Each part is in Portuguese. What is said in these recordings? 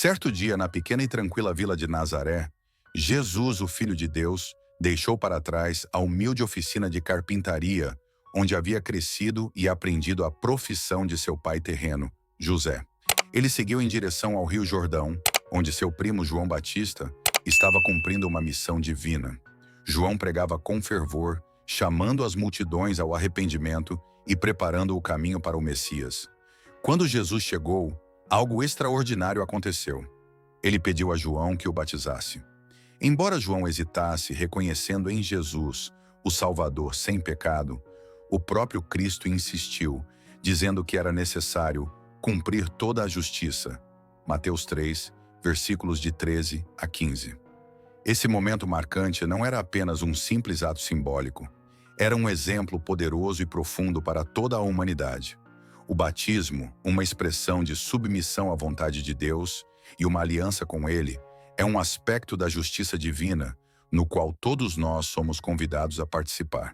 Certo dia, na pequena e tranquila vila de Nazaré, Jesus, o Filho de Deus, deixou para trás a humilde oficina de carpintaria, onde havia crescido e aprendido a profissão de seu pai terreno, José. Ele seguiu em direção ao Rio Jordão, onde seu primo João Batista estava cumprindo uma missão divina. João pregava com fervor, chamando as multidões ao arrependimento e preparando o caminho para o Messias. Quando Jesus chegou, algo extraordinário aconteceu. Ele pediu a João que o batizasse. Embora João hesitasse, reconhecendo em Jesus o Salvador sem pecado, o próprio Cristo insistiu, dizendo que era necessário cumprir toda a justiça. Mateus 3, versículos de 13 a 15. Esse momento marcante não era apenas um simples ato simbólico, era um exemplo poderoso e profundo para toda a humanidade. O batismo, uma expressão de submissão à vontade de Deus e uma aliança com Ele, é um aspecto da justiça divina, no qual todos nós somos convidados a participar.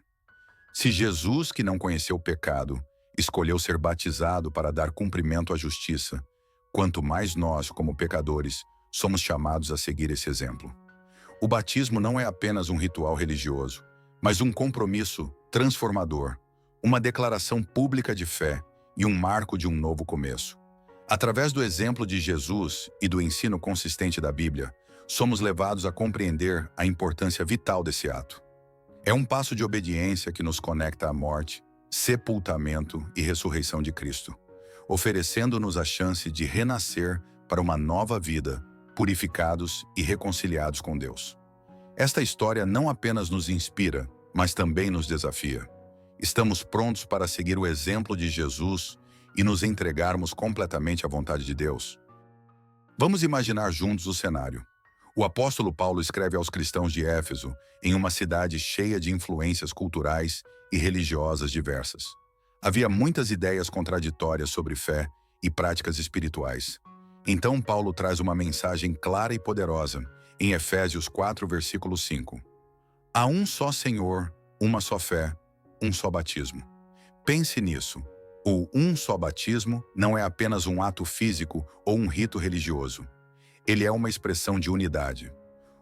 Se Jesus, que não conheceu o pecado, escolheu ser batizado para dar cumprimento à justiça, quanto mais nós, como pecadores, somos chamados a seguir esse exemplo. O batismo não é apenas um ritual religioso, mas um compromisso transformador, uma declaração pública de fé e um marco de um novo começo. Através do exemplo de Jesus e do ensino consistente da Bíblia, somos levados a compreender a importância vital desse ato. É um passo de obediência que nos conecta à morte, sepultamento e ressurreição de Cristo, oferecendo-nos a chance de renascer para uma nova vida, purificados e reconciliados com Deus. Esta história não apenas nos inspira, mas também nos desafia. Estamos prontos para seguir o exemplo de Jesus e nos entregarmos completamente à vontade de Deus? Vamos imaginar juntos o cenário. O apóstolo Paulo escreve aos cristãos de Éfeso em uma cidade cheia de influências culturais e religiosas diversas. Havia muitas ideias contraditórias sobre fé e práticas espirituais. Então Paulo traz uma mensagem clara e poderosa em Efésios 4, versículo 5. Há um só Senhor, uma só fé, um só batismo. Pense nisso. O um só batismo não é apenas um ato físico ou um rito religioso. Ele é uma expressão de unidade.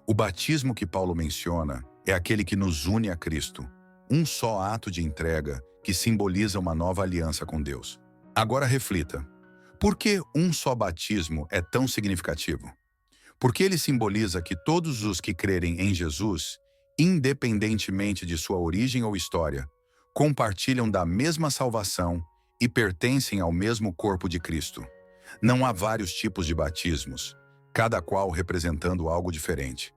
O batismo que Paulo menciona é aquele que nos une a Cristo, um só ato de entrega que simboliza uma nova aliança com Deus. Agora reflita, por que um só batismo é tão significativo? Porque ele simboliza que todos os que crerem em Jesus, independentemente de sua origem ou história, compartilham da mesma salvação e pertencem ao mesmo corpo de Cristo. Não há vários tipos de batismos, cada qual representando algo diferente.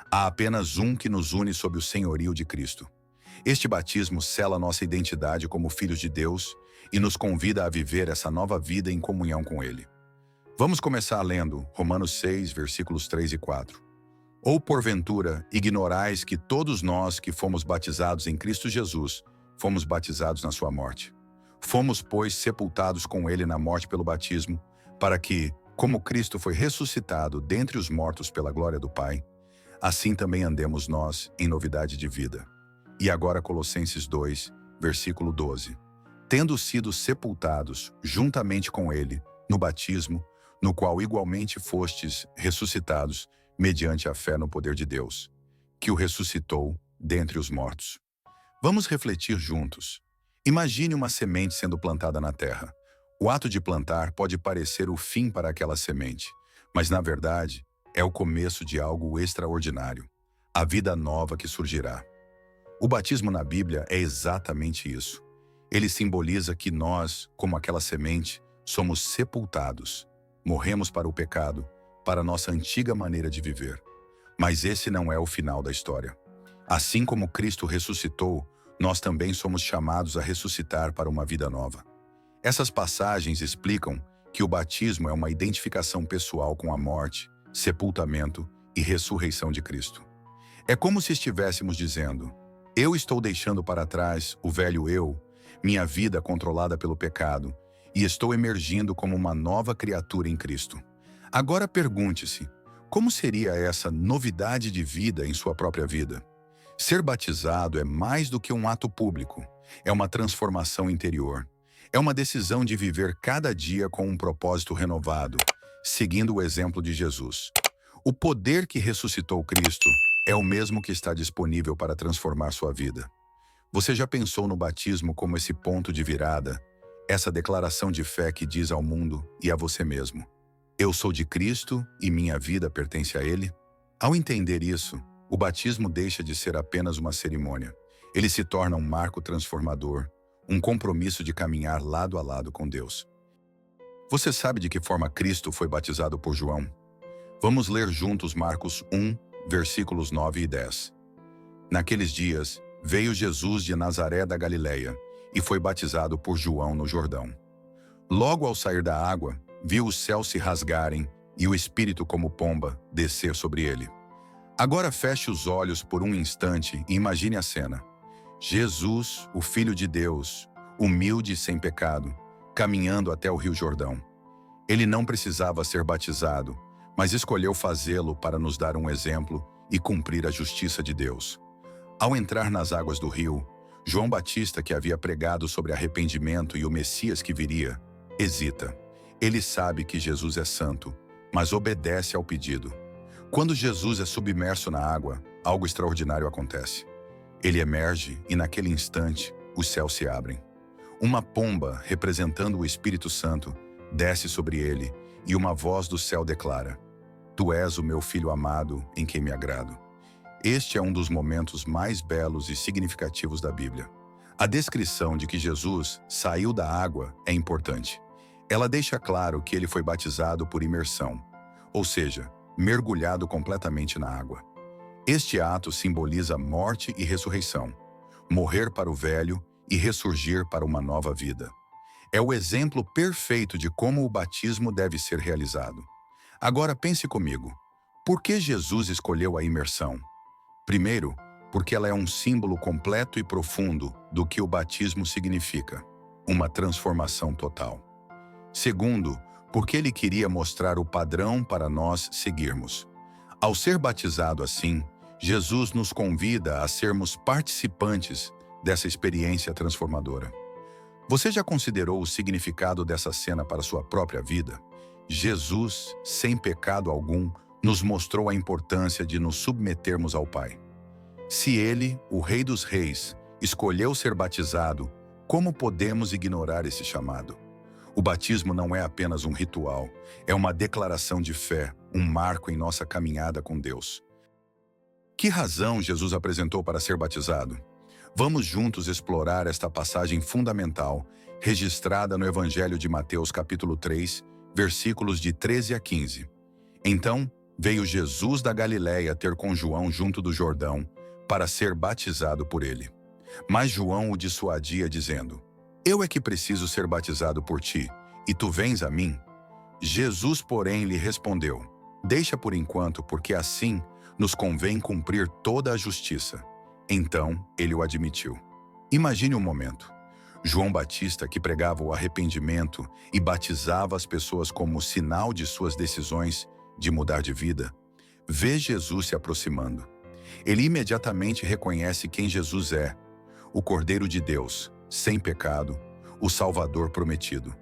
Há apenas um que nos une sob o senhorio de Cristo. Este batismo sela nossa identidade como filhos de Deus e nos convida a viver essa nova vida em comunhão com Ele. Vamos começar lendo Romanos 6, versículos 3 e 4. Ou porventura ignorais que todos nós que fomos batizados em Cristo Jesus, fomos batizados na sua morte. Fomos, pois, sepultados com Ele na morte pelo batismo, para que, como Cristo foi ressuscitado dentre os mortos pela glória do Pai, assim também andemos nós em novidade de vida. E agora Colossenses 2, versículo 12. Tendo sido sepultados juntamente com Ele no batismo, no qual igualmente fostes ressuscitados mediante a fé no poder de Deus, que o ressuscitou dentre os mortos. Vamos refletir juntos. Imagine uma semente sendo plantada na terra. O ato de plantar pode parecer o fim para aquela semente, mas na verdade é o começo de algo extraordinário, a vida nova que surgirá. O batismo na Bíblia é exatamente isso. Ele simboliza que nós, como aquela semente, somos sepultados, morremos para o pecado, para a nossa antiga maneira de viver. Mas esse não é o final da história. Assim como Cristo ressuscitou, nós também somos chamados a ressuscitar para uma vida nova. Essas passagens explicam que o batismo é uma identificação pessoal com a morte, sepultamento e ressurreição de Cristo. É como se estivéssemos dizendo: eu estou deixando para trás o velho eu, minha vida controlada pelo pecado, e estou emergindo como uma nova criatura em Cristo. Agora pergunte-se, como seria essa novidade de vida em sua própria vida? Ser batizado é mais do que um ato público, é uma transformação interior. É uma decisão de viver cada dia com um propósito renovado, seguindo o exemplo de Jesus. O poder que ressuscitou Cristo é o mesmo que está disponível para transformar sua vida. Você já pensou no batismo como esse ponto de virada, essa declaração de fé que diz ao mundo e a você mesmo: eu sou de Cristo e minha vida pertence a Ele? Ao entender isso, o batismo deixa de ser apenas uma cerimônia. Ele se torna um marco transformador, um compromisso de caminhar lado a lado com Deus. Você sabe de que forma Cristo foi batizado por João? Vamos ler juntos Marcos 1, versículos 9 e 10. Naqueles dias, veio Jesus de Nazaré da Galileia e foi batizado por João no Jordão. Logo ao sair da água, viu os céus se rasgarem e o Espírito como pomba descer sobre ele. Agora feche os olhos por um instante e imagine a cena. Jesus, o Filho de Deus, humilde e sem pecado, caminhando até o Rio Jordão. Ele não precisava ser batizado, mas escolheu fazê-lo para nos dar um exemplo e cumprir a justiça de Deus. Ao entrar nas águas do rio, João Batista, que havia pregado sobre arrependimento e o Messias que viria, hesita. Ele sabe que Jesus é santo, mas obedece ao pedido. Quando Jesus é submerso na água, algo extraordinário acontece. Ele emerge e, naquele instante, os céus se abrem. Uma pomba, representando o Espírito Santo, desce sobre ele e uma voz do céu declara: Tu és o meu Filho amado, em quem me agrado. Este é um dos momentos mais belos e significativos da Bíblia. A descrição de que Jesus saiu da água é importante. Ela deixa claro que ele foi batizado por imersão, ou seja, mergulhado completamente na água. Este ato simboliza morte e ressurreição, morrer para o velho e ressurgir para uma nova vida. É o exemplo perfeito de como o batismo deve ser realizado. Agora pense comigo, por que Jesus escolheu a imersão? Primeiro, porque ela é um símbolo completo e profundo do que o batismo significa, uma transformação total. Segundo, porque ele queria mostrar o padrão para nós seguirmos. Ao ser batizado assim, Jesus nos convida a sermos participantes dessa experiência transformadora. Você já considerou o significado dessa cena para sua própria vida? Jesus, sem pecado algum, nos mostrou a importância de nos submetermos ao Pai. Se ele, o Rei dos Reis, escolheu ser batizado, como podemos ignorar esse chamado? O batismo não é apenas um ritual, é uma declaração de fé, um marco em nossa caminhada com Deus. Que razão Jesus apresentou para ser batizado? Vamos juntos explorar esta passagem fundamental, registrada no Evangelho de Mateus capítulo 3, versículos de 13 a 15. Então, veio Jesus da Galileia ter com João junto do Jordão, para ser batizado por ele. Mas João o dissuadia, dizendo: Eu é que preciso ser batizado por ti, e tu vens a mim? Jesus, porém, lhe respondeu: Deixa por enquanto, porque assim nos convém cumprir toda a justiça. Então, ele o admitiu. Imagine um momento. João Batista, que pregava o arrependimento e batizava as pessoas como sinal de suas decisões de mudar de vida, vê Jesus se aproximando. Ele imediatamente reconhece quem Jesus é, o Cordeiro de Deus, sem pecado, o Salvador prometido.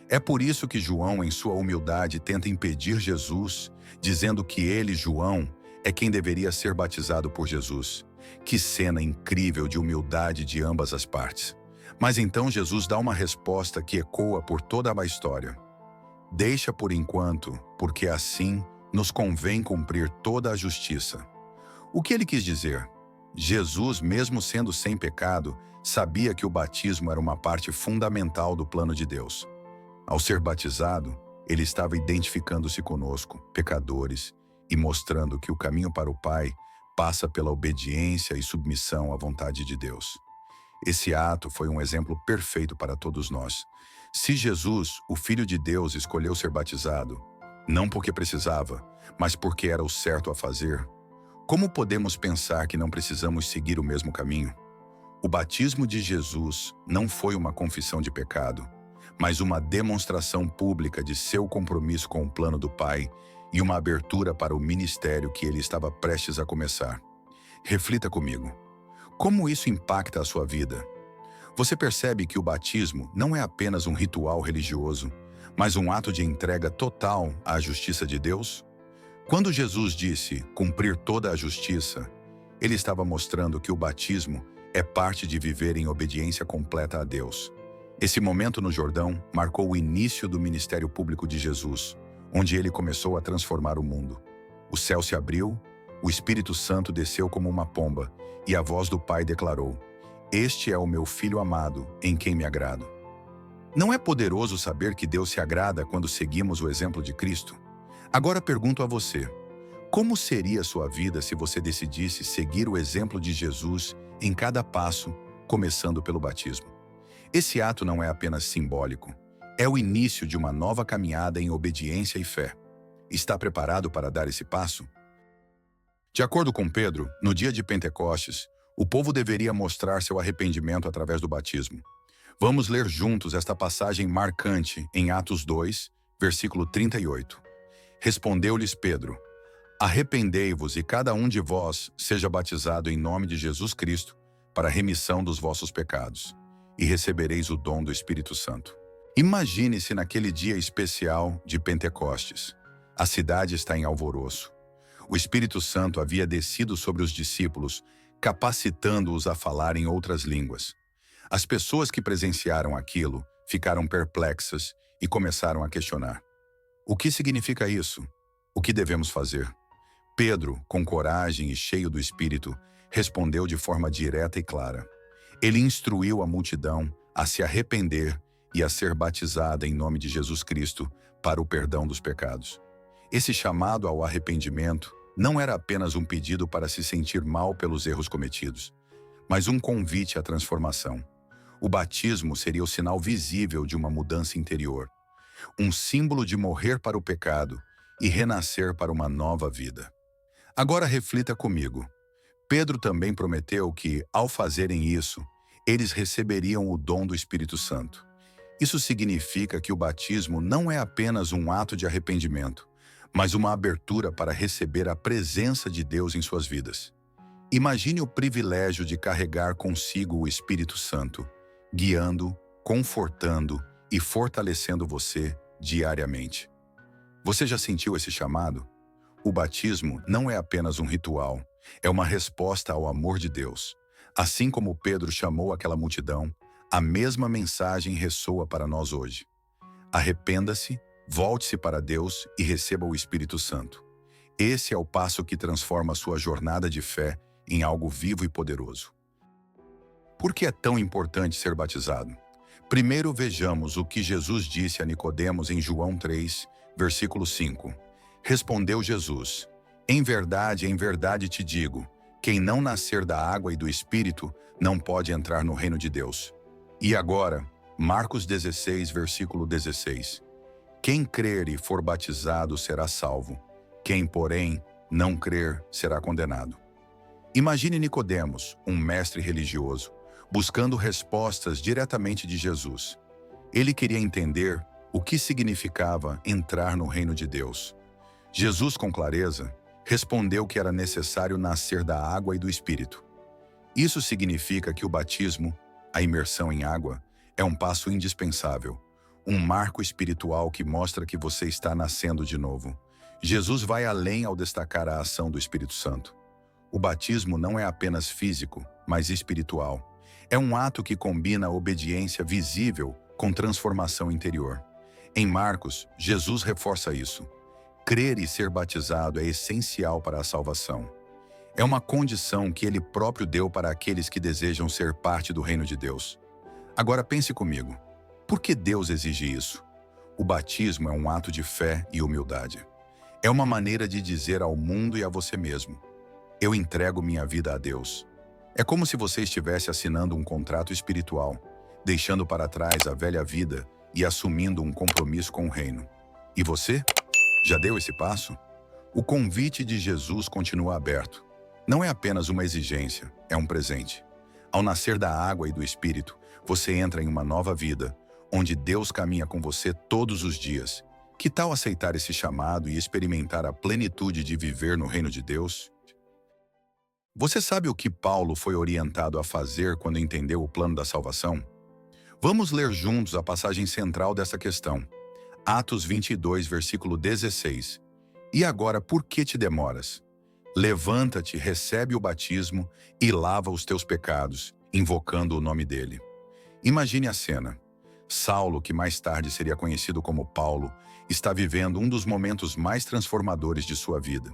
É por isso que João, em sua humildade, tenta impedir Jesus, dizendo que ele, João, é quem deveria ser batizado por Jesus. Que cena incrível de humildade de ambas as partes. Mas então Jesus dá uma resposta que ecoa por toda a história. Deixa por enquanto, porque assim nos convém cumprir toda a justiça. O que ele quis dizer? Jesus, mesmo sendo sem pecado, sabia que o batismo era uma parte fundamental do plano de Deus. Ao ser batizado, ele estava identificando-se conosco, pecadores, e mostrando que o caminho para o Pai passa pela obediência e submissão à vontade de Deus. Esse ato foi um exemplo perfeito para todos nós. Se Jesus, o Filho de Deus, escolheu ser batizado, não porque precisava, mas porque era o certo a fazer, como podemos pensar que não precisamos seguir o mesmo caminho? O batismo de Jesus não foi uma confissão de pecado, mas uma demonstração pública de seu compromisso com o plano do Pai e uma abertura para o ministério que ele estava prestes a começar. Reflita comigo. Como isso impacta a sua vida? Você percebe que o batismo não é apenas um ritual religioso, mas um ato de entrega total à justiça de Deus? Quando Jesus disse cumprir toda a justiça, ele estava mostrando que o batismo é parte de viver em obediência completa a Deus. Esse momento no Jordão marcou o início do ministério público de Jesus, onde ele começou a transformar o mundo. O céu se abriu, o Espírito Santo desceu como uma pomba, e a voz do Pai declarou: "Este é o meu Filho amado, em quem me agrado." Não é poderoso saber que Deus se agrada quando seguimos o exemplo de Cristo? Agora pergunto a você: como seria sua vida se você decidisse seguir o exemplo de Jesus em cada passo, começando pelo batismo? Esse ato não é apenas simbólico, é o início de uma nova caminhada em obediência e fé. Está preparado para dar esse passo? De acordo com Pedro, no dia de Pentecostes, o povo deveria mostrar seu arrependimento através do batismo. Vamos ler juntos esta passagem marcante em Atos 2, versículo 38. Respondeu-lhes Pedro: "Arrependei-vos e cada um de vós seja batizado em nome de Jesus Cristo para a remissão dos vossos pecados, e recebereis o dom do Espírito Santo." Imagine-se naquele dia especial de Pentecostes. A cidade está em alvoroço. O Espírito Santo havia descido sobre os discípulos, capacitando-os a falar em outras línguas. As pessoas que presenciaram aquilo ficaram perplexas e começaram a questionar: o que significa isso? O que devemos fazer? Pedro, com coragem e cheio do Espírito, respondeu de forma direta e clara. Ele instruiu a multidão a se arrepender e a ser batizada em nome de Jesus Cristo para o perdão dos pecados. Esse chamado ao arrependimento não era apenas um pedido para se sentir mal pelos erros cometidos, mas um convite à transformação. O batismo seria o sinal visível de uma mudança interior, um símbolo de morrer para o pecado e renascer para uma nova vida. Agora reflita comigo. Pedro também prometeu que, ao fazerem isso, eles receberiam o dom do Espírito Santo. Isso significa que o batismo não é apenas um ato de arrependimento, mas uma abertura para receber a presença de Deus em suas vidas. Imagine o privilégio de carregar consigo o Espírito Santo, guiando, confortando e fortalecendo você diariamente. Você já sentiu esse chamado? O batismo não é apenas um ritual, é uma resposta ao amor de Deus. Assim como Pedro chamou aquela multidão, a mesma mensagem ressoa para nós hoje. Arrependa-se, volte-se para Deus e receba o Espírito Santo. Esse é o passo que transforma sua jornada de fé em algo vivo e poderoso. Por que é tão importante ser batizado? Primeiro vejamos o que Jesus disse a Nicodemos em João 3, versículo 5. Respondeu Jesus: em verdade te digo, quem não nascer da água e do Espírito não pode entrar no reino de Deus. E agora, Marcos 16, versículo 16. Quem crer e for batizado será salvo. Quem, porém, não crer será condenado. Imagine Nicodemos, um mestre religioso, buscando respostas diretamente de Jesus. Ele queria entender o que significava entrar no reino de Deus. Jesus, com clareza, respondeu que era necessário nascer da água e do Espírito. Isso significa que o batismo, a imersão em água, é um passo indispensável, um marco espiritual que mostra que você está nascendo de novo. Jesus vai além ao destacar a ação do Espírito Santo. O batismo não é apenas físico, mas espiritual. É um ato que combina a obediência visível com transformação interior. Em Marcos, Jesus reforça isso. Crer e ser batizado é essencial para a salvação. É uma condição que ele próprio deu para aqueles que desejam ser parte do reino de Deus. Agora pense comigo. Por que Deus exige isso? O batismo é um ato de fé e humildade. É uma maneira de dizer ao mundo e a você mesmo: eu entrego minha vida a Deus. É como se você estivesse assinando um contrato espiritual, deixando para trás a velha vida e assumindo um compromisso com o reino. E você? Já deu esse passo? O convite de Jesus continua aberto. Não é apenas uma exigência, é um presente. Ao nascer da água e do Espírito, você entra em uma nova vida, onde Deus caminha com você todos os dias. Que tal aceitar esse chamado e experimentar a plenitude de viver no reino de Deus? Você sabe o que Paulo foi orientado a fazer quando entendeu o plano da salvação? Vamos ler juntos a passagem central dessa questão. Atos 22, versículo 16. E agora, por que te demoras? Levanta-te, recebe o batismo e lava os teus pecados, invocando o nome dele. Imagine a cena. Saulo, que mais tarde seria conhecido como Paulo, está vivendo um dos momentos mais transformadores de sua vida.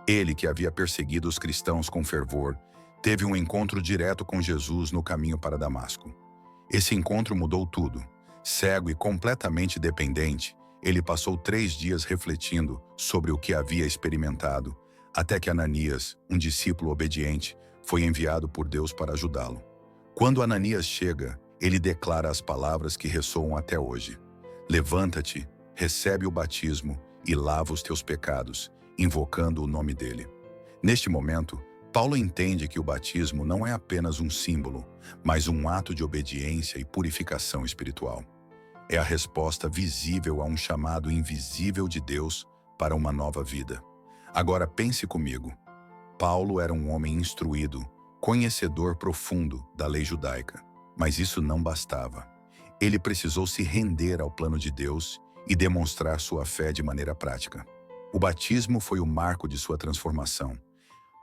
Ele, que havia perseguido os cristãos com fervor, teve um encontro direto com Jesus no caminho para Damasco. Esse encontro mudou tudo. Cego e completamente dependente, ele passou 3 dias refletindo sobre o que havia experimentado, até que Ananias, um discípulo obediente, foi enviado por Deus para ajudá-lo. Quando Ananias chega, ele declara as palavras que ressoam até hoje. Levanta-te, recebe o batismo e lava os teus pecados, invocando o nome dele. Neste momento, Paulo entende que o batismo não é apenas um símbolo, mas um ato de obediência e purificação espiritual. É a resposta visível a um chamado invisível de Deus para uma nova vida. Agora pense comigo. Paulo era um homem instruído, conhecedor profundo da lei judaica, mas isso não bastava. Ele precisou se render ao plano de Deus e demonstrar sua fé de maneira prática. O batismo foi o marco de sua transformação,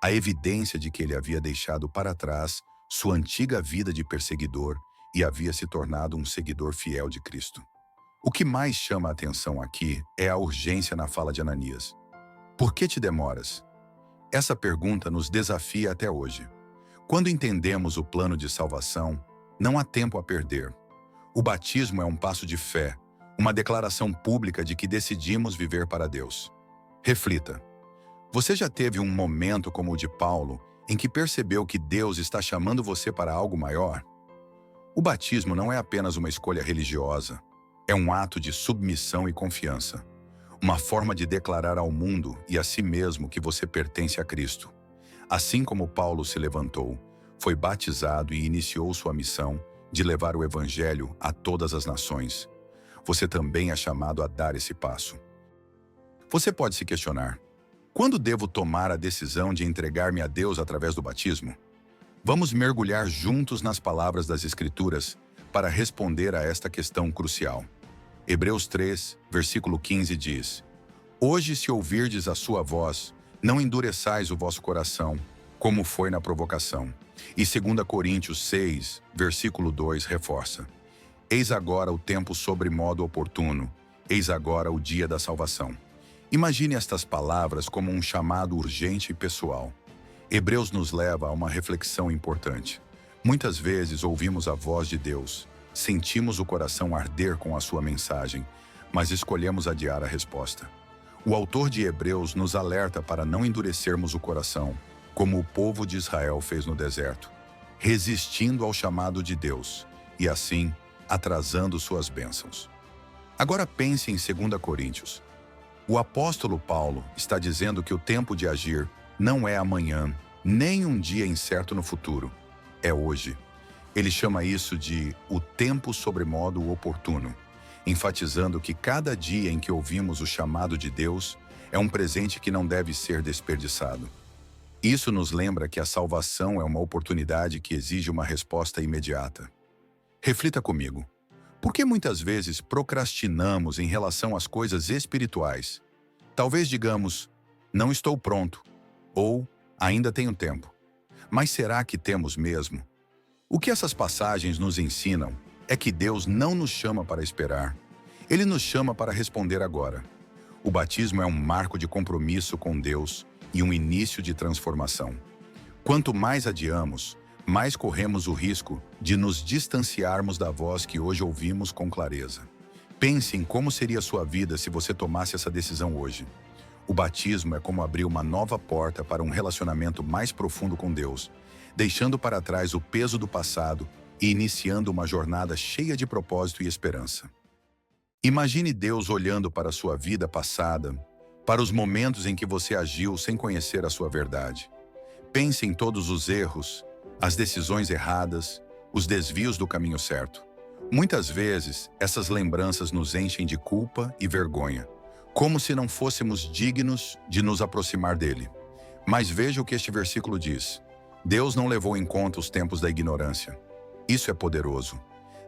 a evidência de que ele havia deixado para trás sua antiga vida de perseguidor e havia se tornado um seguidor fiel de Cristo. O que mais chama a atenção aqui é a urgência na fala de Ananias. Por que te demoras? Essa pergunta nos desafia até hoje. Quando entendemos o plano de salvação, não há tempo a perder. O batismo é um passo de fé, uma declaração pública de que decidimos viver para Deus. Reflita. Você já teve um momento como o de Paulo, em que percebeu que Deus está chamando você para algo maior? O batismo não é apenas uma escolha religiosa, é um ato de submissão e confiança. Uma forma de declarar ao mundo e a si mesmo que você pertence a Cristo. Assim como Paulo se levantou, foi batizado e iniciou sua missão de levar o Evangelho a todas as nações. Você também é chamado a dar esse passo. Você pode se questionar: quando devo tomar a decisão de entregar-me a Deus através do batismo? Vamos mergulhar juntos nas palavras das Escrituras para responder a esta questão crucial. Hebreus 3, versículo 15 diz: Hoje, se ouvirdes a sua voz, não endureçais o vosso coração, como foi na provocação. E 2 Coríntios 6, versículo 2 reforça: Eis agora o tempo sobremodo oportuno, eis agora o dia da salvação. Imagine estas palavras como um chamado urgente e pessoal. Hebreus nos leva a uma reflexão importante. Muitas vezes ouvimos a voz de Deus, sentimos o coração arder com a sua mensagem, mas escolhemos adiar a resposta. O autor de Hebreus nos alerta para não endurecermos o coração, como o povo de Israel fez no deserto, resistindo ao chamado de Deus e, assim, atrasando suas bênçãos. Agora pense em 2 Coríntios. O apóstolo Paulo está dizendo que o tempo de agir não é amanhã, nem um dia incerto no futuro. É hoje. Ele chama isso de o tempo sobremodo oportuno, enfatizando que cada dia em que ouvimos o chamado de Deus é um presente que não deve ser desperdiçado. Isso nos lembra que a salvação é uma oportunidade que exige uma resposta imediata. Reflita comigo. Por que muitas vezes procrastinamos em relação às coisas espirituais? Talvez digamos, não estou pronto, ou ainda tenho tempo. Mas será que temos mesmo? O que essas passagens nos ensinam é que Deus não nos chama para esperar. Ele nos chama para responder agora. O batismo é um marco de compromisso com Deus e um início de transformação. Quanto mais adiamos, mais corremos o risco de nos distanciarmos da voz que hoje ouvimos com clareza. Pense em como seria sua vida se você tomasse essa decisão hoje. O batismo é como abrir uma nova porta para um relacionamento mais profundo com Deus, deixando para trás o peso do passado e iniciando uma jornada cheia de propósito e esperança. Imagine Deus olhando para a sua vida passada, para os momentos em que você agiu sem conhecer a sua verdade. Pense em todos os erros, as decisões erradas, os desvios do caminho certo. Muitas vezes, essas lembranças nos enchem de culpa e vergonha, como se não fôssemos dignos de nos aproximar dele. Mas veja o que este versículo diz. Deus não levou em conta os tempos da ignorância. Isso é poderoso.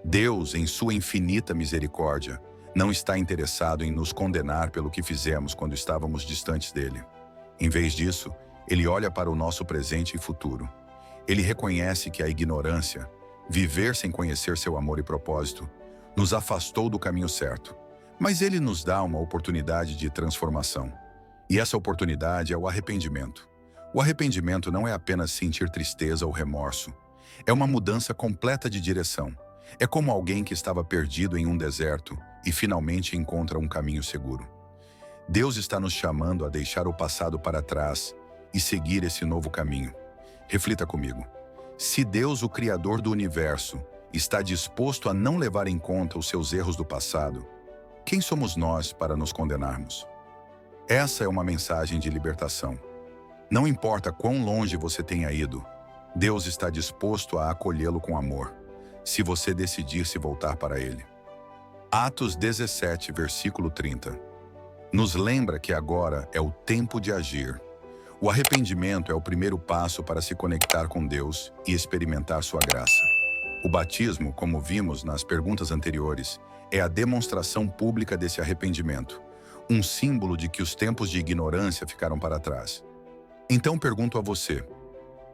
Deus, em sua infinita misericórdia, Não está interessado em nos condenar pelo que fizemos quando estávamos distantes dele. Em vez disso, ele olha para o nosso presente e futuro. Ele reconhece que a ignorância, viver sem conhecer seu amor e propósito, nos afastou do caminho certo. Mas ele nos dá uma oportunidade de transformação. E essa oportunidade é o arrependimento. O arrependimento não é apenas sentir tristeza ou remorso. É uma mudança completa de direção. É como alguém que estava perdido em um deserto e finalmente encontra um caminho seguro. Deus está nos chamando a deixar o passado para trás e seguir esse novo caminho. Reflita comigo. Se Deus, o Criador do universo, está disposto a não levar em conta os seus erros do passado, quem somos nós para nos condenarmos? Essa é uma mensagem de libertação. Não importa quão longe você tenha ido, Deus está disposto a acolhê-lo com amor, se você decidir se voltar para Ele. Atos 17, versículo 30. Nos lembra que agora é o tempo de agir. O arrependimento é o primeiro passo para se conectar com Deus e experimentar sua graça. O batismo, como vimos nas perguntas anteriores, é a demonstração pública desse arrependimento, um símbolo de que os tempos de ignorância ficaram para trás. Então pergunto a você,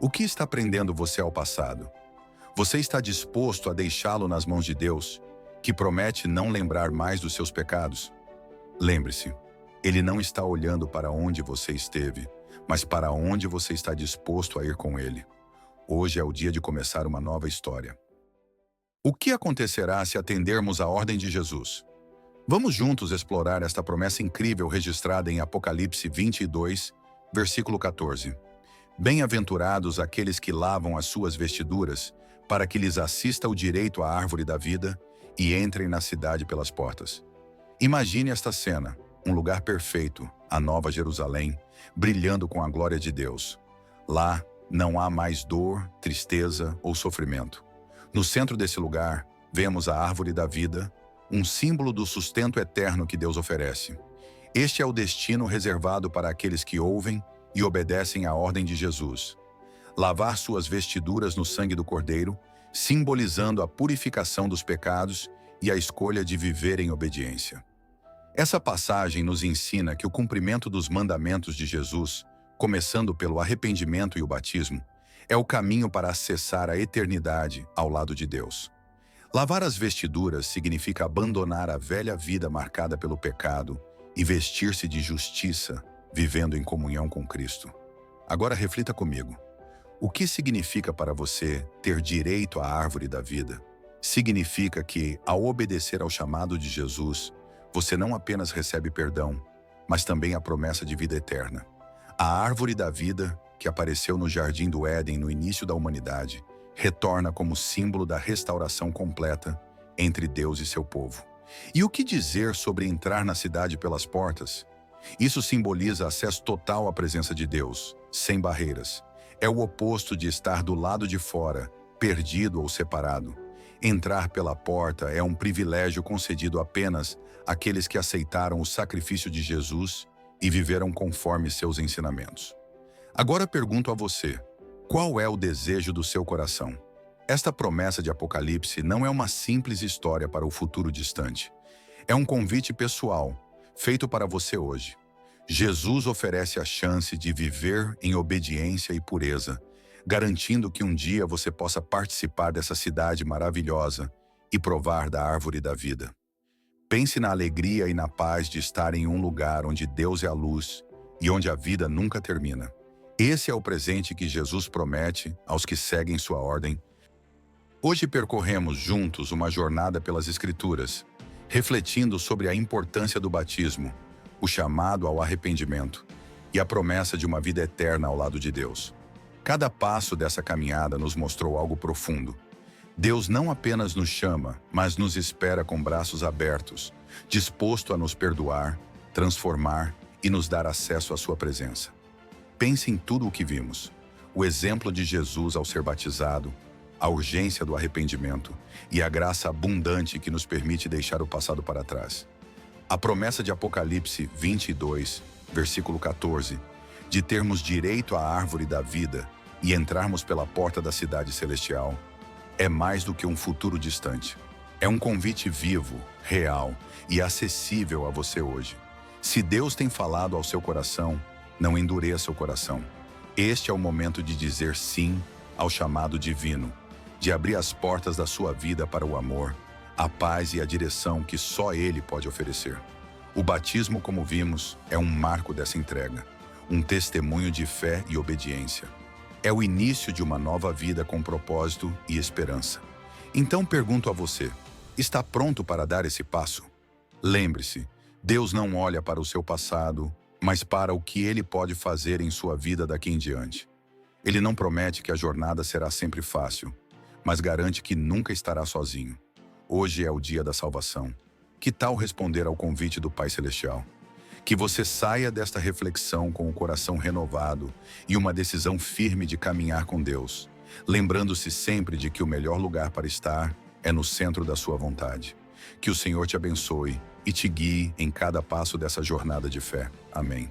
o que está prendendo você ao passado? Você está disposto a deixá-lo nas mãos de Deus, que promete não lembrar mais dos seus pecados? Lembre-se, Ele não está olhando para onde você esteve, mas para onde você está disposto a ir com Ele. Hoje é o dia de começar uma nova história. O que acontecerá se atendermos à ordem de Jesus? Vamos juntos explorar esta promessa incrível registrada em Apocalipse 22, versículo 14. Bem-aventurados aqueles que lavam as suas vestiduras, para que lhes assista o direito à árvore da vida e entrem na cidade pelas portas. Imagine esta cena, um lugar perfeito, a Nova Jerusalém, brilhando com a glória de Deus. Lá não há mais dor, tristeza ou sofrimento. No centro desse lugar, vemos a árvore da vida, um símbolo do sustento eterno que Deus oferece. Este é o destino reservado para aqueles que ouvem e obedecem à ordem de Jesus. Lavar suas vestiduras no sangue do Cordeiro, simbolizando a purificação dos pecados e a escolha de viver em obediência. Essa passagem nos ensina que o cumprimento dos mandamentos de Jesus, começando pelo arrependimento e o batismo, é o caminho para acessar a eternidade ao lado de Deus. Lavar as vestiduras significa abandonar a velha vida marcada pelo pecado e vestir-se de justiça, vivendo em comunhão com Cristo. Agora reflita comigo. O que significa para você ter direito à árvore da vida? Significa que, ao obedecer ao chamado de Jesus, você não apenas recebe perdão, mas também a promessa de vida eterna. A árvore da vida, que apareceu no Jardim do Éden no início da humanidade, retorna como símbolo da restauração completa entre Deus e seu povo. E o que dizer sobre entrar na cidade pelas portas? Isso simboliza acesso total à presença de Deus, sem barreiras. É o oposto de estar do lado de fora, perdido ou separado. Entrar pela porta é um privilégio concedido apenas àqueles que aceitaram o sacrifício de Jesus e viveram conforme seus ensinamentos. Agora pergunto a você, qual é o desejo do seu coração? Esta promessa de Apocalipse não é uma simples história para o futuro distante. É um convite pessoal, feito para você hoje. Jesus oferece a chance de viver em obediência e pureza, garantindo que um dia você possa participar dessa cidade maravilhosa e provar da árvore da vida. Pense na alegria e na paz de estar em um lugar onde Deus é a luz e onde a vida nunca termina. Esse é o presente que Jesus promete aos que seguem sua ordem. Hoje percorremos juntos uma jornada pelas Escrituras, refletindo sobre a importância do batismo, o chamado ao arrependimento e a promessa de uma vida eterna ao lado de Deus. Cada passo dessa caminhada nos mostrou algo profundo. Deus não apenas nos chama, mas nos espera com braços abertos, disposto a nos perdoar, transformar e nos dar acesso à sua presença. Pense em tudo o que vimos. O exemplo de Jesus ao ser batizado, a urgência do arrependimento e a graça abundante que nos permite deixar o passado para trás. A promessa de Apocalipse 22, versículo 14, de termos direito à árvore da vida e entrarmos pela porta da cidade celestial, é mais do que um futuro distante. É um convite vivo, real e acessível a você hoje. Se Deus tem falado ao seu coração, não endureça o coração. Este é o momento de dizer sim ao chamado divino, de abrir as portas da sua vida para o amor, a paz e a direção que só Ele pode oferecer. O batismo, como vimos, é um marco dessa entrega, um testemunho de fé e obediência. É o início de uma nova vida com propósito e esperança. Então pergunto a você, está pronto para dar esse passo? Lembre-se, Deus não olha para o seu passado, mas para o que Ele pode fazer em sua vida daqui em diante. Ele não promete que a jornada será sempre fácil, mas garante que nunca estará sozinho. Hoje é o dia da salvação. Que tal responder ao convite do Pai Celestial? Que você saia desta reflexão com o coração renovado e uma decisão firme de caminhar com Deus, lembrando-se sempre de que o melhor lugar para estar é no centro da sua vontade. Que o Senhor te abençoe e te guie em cada passo dessa jornada de fé. Amém.